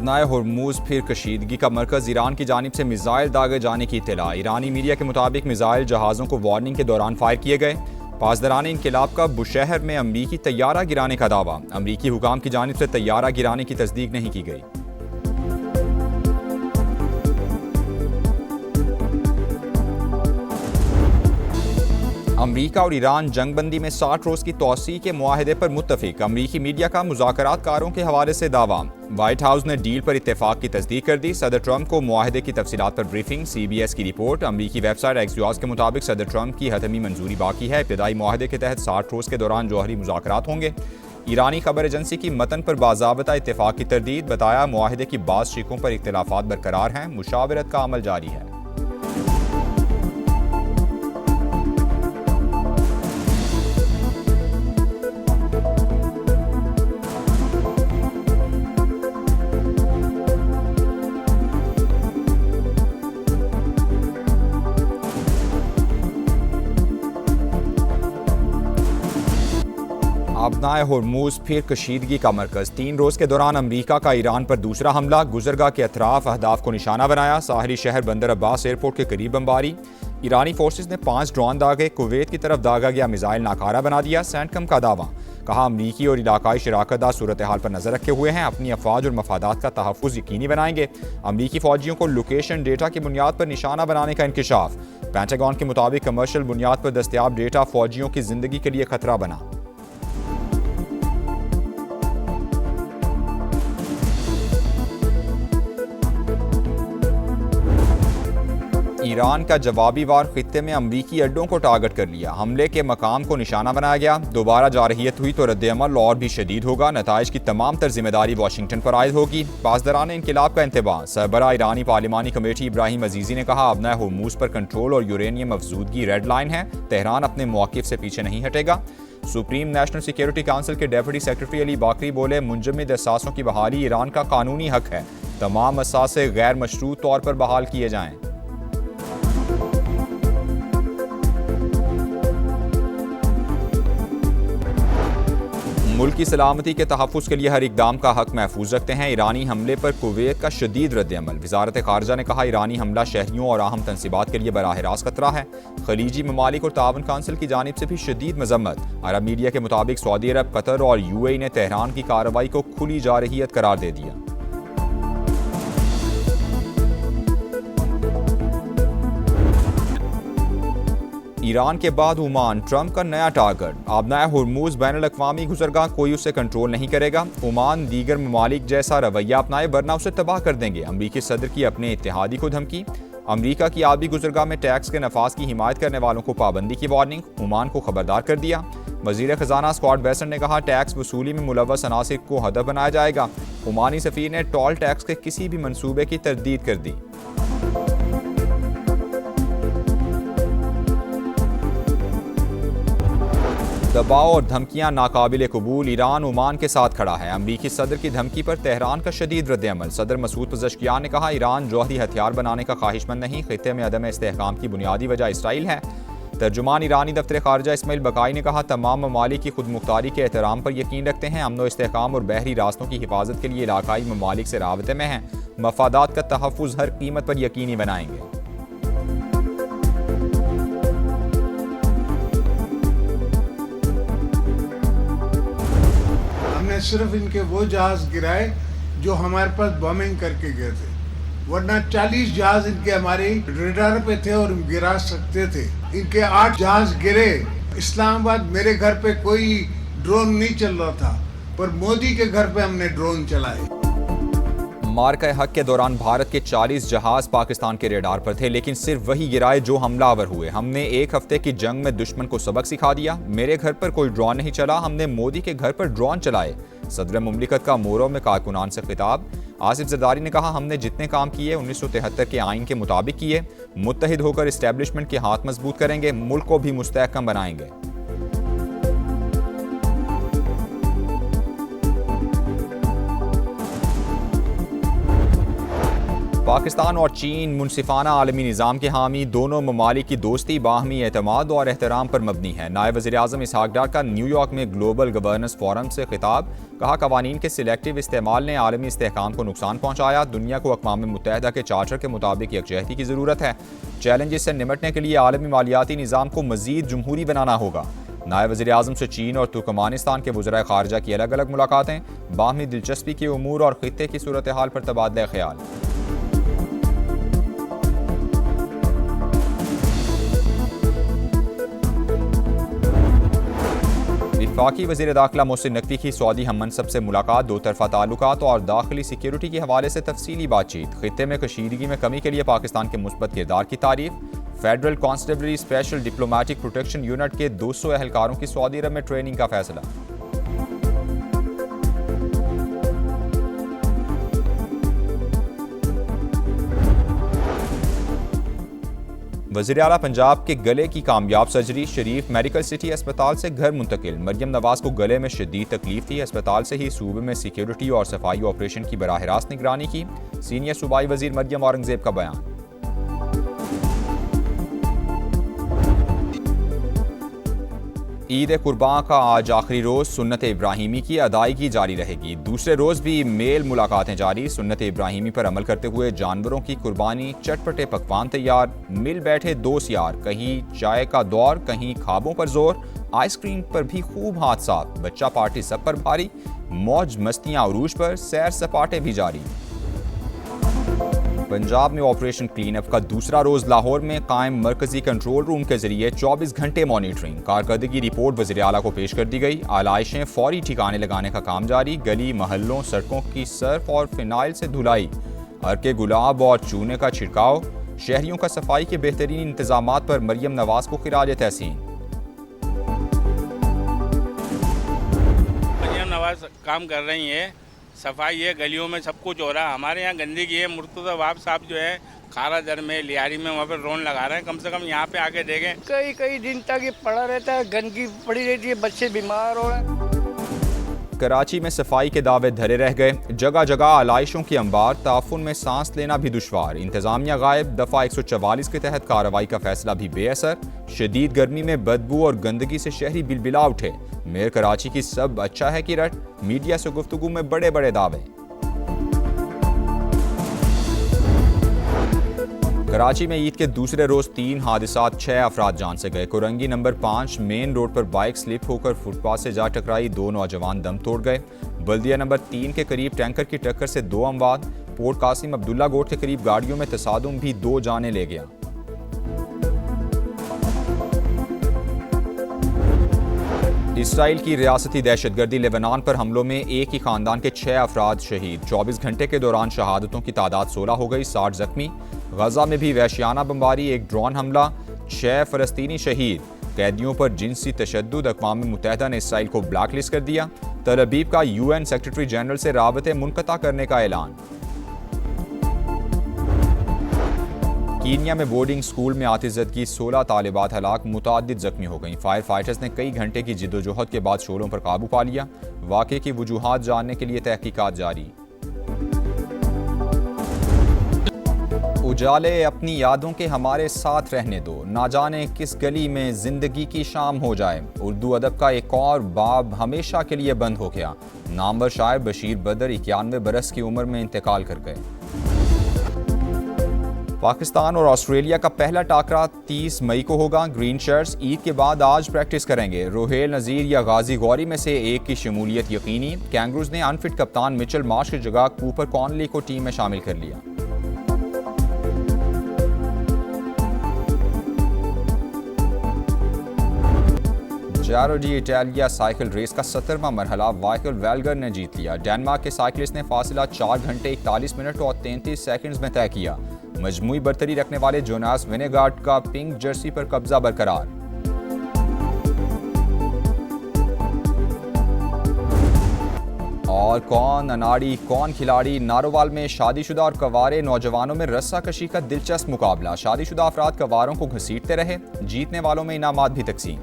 आबनाए Hormuz फिर कशीदगी का मरकज़, Iran की जानिब से मिसाइल दागे जाने की इत्तला। ईरानी मीडिया के मुताबिक मिसाइल जहाज़ों को वार्निंग के दौरान फायर किए गए। पासदारान इनकलाब का बुशहर में अमरीकी तैयारा गिराने का दावा। अमरीकी हुकाम की जानिब से तैयारा गिराने की तस्दीक नहीं की गई। अमरीका और ईरान जंगबंदी में 60 रोज़ की तोसी के मुआहदे पर मुत्तफिक। अमरीकी मीडिया का मुज़ाकरातकारों के हवाले से दावा। व्हाइट हाउस ने डील पर इत्तेफाक की तस्दीक कर दी। सदर ट्रंप को मुआहदे की तफसीलात पर ब्रीफिंग। CBS की रिपोर्ट। अमरीकी वेबसाइट एक्सियोस के मुताबिक सदर ट्रंप की हतमी मंजूरी बाकी है। इब्तदाई मुआहदे के तहत 60 रोज़ के दौरान जौहरी मुज़ाकरात होंगे। ईरानी खबर एजेंसी की मतन पर बाज़ाबता इत्तेफाक की तरदीद। बताया मुआहदे की बाज़ शिकों पर इख्तिलाफात बरकरार हैं। मुशावरत का अमल जारी है। आबनाए हुर्मुज़ फिर कशीदगी का मरकज़। 3 रोज़ के दौरान अमरीका का ईरान पर दूसरा हमला। गुजरगाह के अतराफ अहदाफ को निशाना बनाया। साहरी शहर बंदर अब्बास एयरपोर्ट के करीब बमबारी। ईरानी फोर्सेस ने 5 ड्रोन दागे। कुवैत की तरफ दागा गया मिसाइल नाकारा बना दिया। सेंटकम का दावा। कहा अमरीकी और इलाकाई शराकतदार सूरत हाल पर नजर रखे हुए हैं। अपनी अफवाज और मफादात का तहफ़्फ़ुज़ यकीनी बनाएंगे। अमरीकी फौजियों को लोकेशन डेटा की बुनियाद पर निशाना बनाने का इंकशाफ। पेंटागन के मुताबिक कमर्शियल बुनियाद पर दस्तयाब डेटा फौजियों की जिंदगी के लिए खतरा बना। ईरान का जवाबी वार खित्ते में अमरीकी अड्डों को टारगेट कर लिया। हमले के मकाम को निशाना बनाया गया। दोबारा जारहियत हुई तो रद्द-ए-अमल और भी शदीद होगा। नताइज की तमाम तर जिम्मेदारी वाशिंगटन पर आयद होगी। पासदारान इनकलाब का इंतबाह। सरबरा ईरानी पार्लिमानी कमेटी इब्राहिम अजीजी ने कहा आबनाए हुर्मुज़ पर कंट्रोल और यूरेनियम अफजूदगी रेड लाइन है। तेहरान अपने मौक़िफ़ से पीछे नहीं हटेगा। सुप्रीम नेशनल सिक्योरिटी काउंसिल के डेप्यूटी सेक्रेटरी अली बाकरी बोले मुंजमद असासों की बहाली ईरान का कानूनी हक है। तमाम असासे गैर मशरूत तौर पर बहाल किए जाएं। मुल्क की सलामती के तहफ़्फ़ुज़ के लिए हर इक़दाम का हक महफूज रखते हैं। ईरानी हमले पर कुवैत का शदीद रद्द-ए-अमल। वज़ारत ख़ारिजा ने कहा ईरानी हमला शहरियों और अहम तनसीबात के लिए बराह रास्त खतरा है। खलीजी ममालिक और तावन काउंसिल की जानिब से भी शदीद मज़म्मत। अरब मीडिया के मुताबिक सऊदी अरब, कतर और UAE ने तेहरान की कार्रवाई को खुली जारहियत करार दे दिया। ईरान के बाद ओमान ट्रंप का नया टारगेट। आबनाए हुर्मुज़ बैनुल-अक़वामी गुज़रगाह, कोई उसे कंट्रोल नहीं करेगा। ओमान दीगर ममालिक जैसा रवैया अपनाए वरना उसे तबाह कर देंगे। अमरीकी सदर की अपने इत्तेहादी को धमकी। अमरीका की आबी गुज़रगाह में टैक्स के नफाज की हिमायत करने वालों को पाबंदी की वार्निंग। ओमान को खबरदार कर दिया। वज़ीर ख़जाना स्कॉट बेसेंट ने कहा टैक्स वसूली में मुलव्वस अनासिर को हदफ बनाया जाएगा। ओमानी सफ़ीर ने टोल टैक्स के किसी भी मनसूबे की तरदीद कर दी। दबाव और धमकियां नाकाबिले कबूल। ईरान ओमान के साथ खड़ा है। अमरीकी सदर की धमकी पर तेहरान का शदीद रद्द-ए-अमल। सदर मसूद पज़ेश्कियान ने कहा ईरान जौहरी हथियार बनाने का ख्वाहिशमंद नहीं। खित्ते में अदम इस्तेहकाम की बुनियादी वजह इसराइल है। तर्जुमान ईरानी दफ्तर खारजा इस्माइल बकाई ने कहा तमाम ममालिक की खुद मुख्तारी के एहतराम पर यकीन रखते हैं। अमन व इस्तेहकाम और बहरी रास्तों की हिफाजत के लिए इलाकाई ममालिक से राबते में हैं। मफादात का तहफ़्फ़ुज़ हर कीमत पर यकीनी बनाएंगे। सिर्फ इनके वो जहाज गिराए जो हमारे पास बॉम्बिंग करके गए थे, वरना 40 जहाज इनके हमारे रडार पे थे और गिरा सकते थे। इनके 8 जहाज गिरे। इस्लामाबाद मेरे घर पे कोई ड्रोन नहीं चल रहा था, पर मोदी के घर पे हमने ड्रोन चलाए। मार्का हक के दौरान भारत के 40 जहाज पाकिस्तान के रेडार पर थे, लेकिन सिर्फ वही गिराए जो हमलावर हुए। हमने 1 हफ्ते की जंग में दुश्मन को सबक सिखा दिया। मेरे घर पर कोई ड्रोन नहीं चला, हमने मोदी के घर पर ड्रोन चलाए। सदर मुमलिकत का मोरो में कारकुनान से खिताब। आसिफ जरदारी ने कहा हमने जितने काम किए 1973 के आइन के मुताबिक किए। मुत्तहिद होकर इस्टेब्लिशमेंट के हाथ मजबूत करेंगे, मुल्क को भी मुस्तहकम बनाएंगे। पाकिस्तान और चीन मुनसिफाना आलमी निज़ाम के हामी, दोनों ममालिक की दोस्ती बाहमी एतमाद और एहतराम पर मबनी है। नायब वज़ीर-ए-आज़म इसहाक डार का न्यूयॉर्क में ग्लोबल गवर्नेंस फोरम से खिताब, कहा कवानीन के सिलेक्टिव इस्तेमाल ने आलमी इस्तेहकाम को नुकसान पहुँचाया। दुनिया को अक़वाम मुत्तहिदा के चार्टर के मुताबिक यकजहती की ज़रूरत है। चैलेंजेस से निमटने के लिए आलमी मालियाती निज़ाम को मज़ीद जमहूरी बनाना होगा। नायब वज़ीर-ए-आज़म से चीन और तुर्कमानिस्तान के वज़राए ख़ारिजा की अलग अलग मुलाकातें, बाहमी दिलचस्पी के उमूर और ख़ित्ते की सूरत हाल पर तबादला ख्याल। वफाकी वज़ीर दाखिला मोहसिन नकवी की सऊदी हम मनसब से मुलाकात, दो तरफा ताल्लुकात और दाखिली सिक्योरिटी के हवाले से तफसीली बातचीत। खित्ते में कशीदगी में कमी के लिए पाकिस्तान के मुस्बत किरदार की तारीफ। Federal constabulary special diplomatic protection unit के 200 अहलकारों की सऊदी अरब में ट्रेनिंग का फैसला। वज़ीर आला पंजाब के गले की कामयाब सर्जरी, शरीफ मेडिकल सिटी अस्पताल से घर मुंतकिल। मरियम नवाज को गले में शदीद तकलीफ थी, अस्पताल से ही सूबे में सिक्योरिटी और सफाई ऑपरेशन की बराह रास्त निगरानी की। सीनियर सूबाई वजीर मरियम औरंगजेब का बयान। ईद कुर्बान का आज आखिरी रोज़, सुन्नत इब्राहिमी की अदायगी जारी रहेगी। दूसरे रोज़ भी मेल मुलाकातें जारी। सुन्नत इब्राहिमी पर अमल करते हुए जानवरों की कुर्बानी, चटपटे पकवान तैयार, मिल बैठे दोस्त यार, कहीं चाय का दौर, कहीं ख्वाबों पर जोर, आइसक्रीम पर भी खूब हाथ साफ, बच्चा पार्टी सब पर भारी, मौज मस्तियाँ उरूज पर, सैर सपाटे भी जारी। पंजाब में ऑपरेशन क्लीन अप का दूसरा रोज, लाहौर में कायम मरकजी कंट्रोल रूम के जरिए 24 घंटे मॉनिटरिंग। कारकर्दगी रिपोर्ट वज़ीर आला को पेश कर दी गई। आलाइशें फौरी ठिकाने लगाने का काम जारी। गली महल्लों सड़कों की सर्फ और फिनाइल से धुलाई, अर्के गुलाब और चूने का छिड़काव, शहरियों का सफाई के बेहतरीन इंतजामात पर मरियम नवाज को खिराज तहसीन। मरियम नवाज काम कर रही है, सफाई है, गलियों में सब कुछ हो रहा है। हमारे यहाँ गंदगी है। मुर्तज़ा वाब साहब जो है खारा दर में, लियारी में, वहाँ पर ड्रोन लगा रहे हैं। कम से कम यहाँ पे आके देखें। कई कई दिन तक ये पड़ा रहता है, गंदगी पड़ी रहती है, बच्चे बीमार हो रहे हैं। कराची में सफाई के दावे धरे रह गए। जगह जगह आलाइशों की अंबार, ताफुन में सांस लेना भी दुश्वार। इंतजामिया गायब। दफ़ा 144 के तहत कार्रवाई का फैसला भी बेअसर। शदीद गर्मी में बदबू और गंदगी से शहरी बिलबिला उठे। मेयर कराची की सब अच्छा है कि रट, मीडिया से गुफ्तगू में बड़े बड़े दावे। कराची में ईद के दूसरे रोज 3 हादसात, 6 अफराद जान से गए। कोरंगी नंबर 5 मेन रोड पर बाइक स्लिप होकर फुटपाथ से जा टकराई, 2 नौजवान दम तोड़ गए। बल्दिया नंबर 3 के करीब टैंकर की टक्कर से 2 अमवात। पोर्ट कासिम अब्दुल्ला गोट के करीब गाड़ियों में तसादुम भी 2 जाने ले गया। इसराइल की रियासती दहशतगर्दी, लेबनान पर हमलों में एक ही खानदान के 6 अफराद शहीद। 24 घंटे के दौरान शहादतों की तादाद 16 हो गई, 60 जख्मी। गजा में भी वहशियाना बमबारी, एक ड्रोन हमला, 6 फ़लस्तीनी शहीद। कैदियों पर जिनसी तशद्दुद, अक़वाम मुत्तहिदा ने इसराइल को ब्लैक लिस्ट कर दिया। तल अबीब का UN सेक्रेटरी जनरल से राबते मुनक़ता करने का ऐलान। कीनिया में बोर्डिंग स्कूल में आतिशज़द की 16 तालिबात हलाक, मुतअद्दिद जख्मी हो गईं। फायर फाइटर्स ने कई घंटे की जिद्दोजहद के बाद शोलों पर काबू पा लिया। वाक़े की वजूहात जानने के लिए तहकीकात जारी। उजाले अपनी यादों के हमारे साथ रहने दो, ना जाने किस गली में जिंदगी की शाम हो जाए। उर्दू अदब का एक और बाब हमेशा के लिए बंद हो गया। नामवर शायर बशीर बदर 91 बरस की उम्र में इंतकाल कर गए। पाकिस्तान और ऑस्ट्रेलिया का पहला टाकरा 30 मई को होगा। ग्रीन शर्ट्स ईद के बाद आज प्रैक्टिस करेंगे। रोहेल नज़ीर या गाजी गौरी में से एक की शमूलियत यकीनी। कैंगरूज ने अनफिट कप्तान मिचेल मार्श की जगह कूपर कॉनली को टीम में शामिल कर लिया। जारो डी इटालिया साइकिल रेस का 17वां मरहला वाइकल वेल्गर ने जीत लिया। डेनमार्क के साइकिलिस्ट ने फासला 4 घंटे 41 मिनट और 33 सेकंड्स में तय किया। मजमूई बरतरी रखने वाले जोनास विनेगार्ड का पिंक जर्सी पर कब्जा बरकरार। और कौन अनाड़ी कौन खिलाड़ी, नारोवाल में शादीशुदा और कवारे नौजवानों में रस्साकशी का दिलचस्प मुकाबला। शादीशुदा अफराद कवारों को घसीटते रहे, जीतने वालों में इनामात भी तकसीम।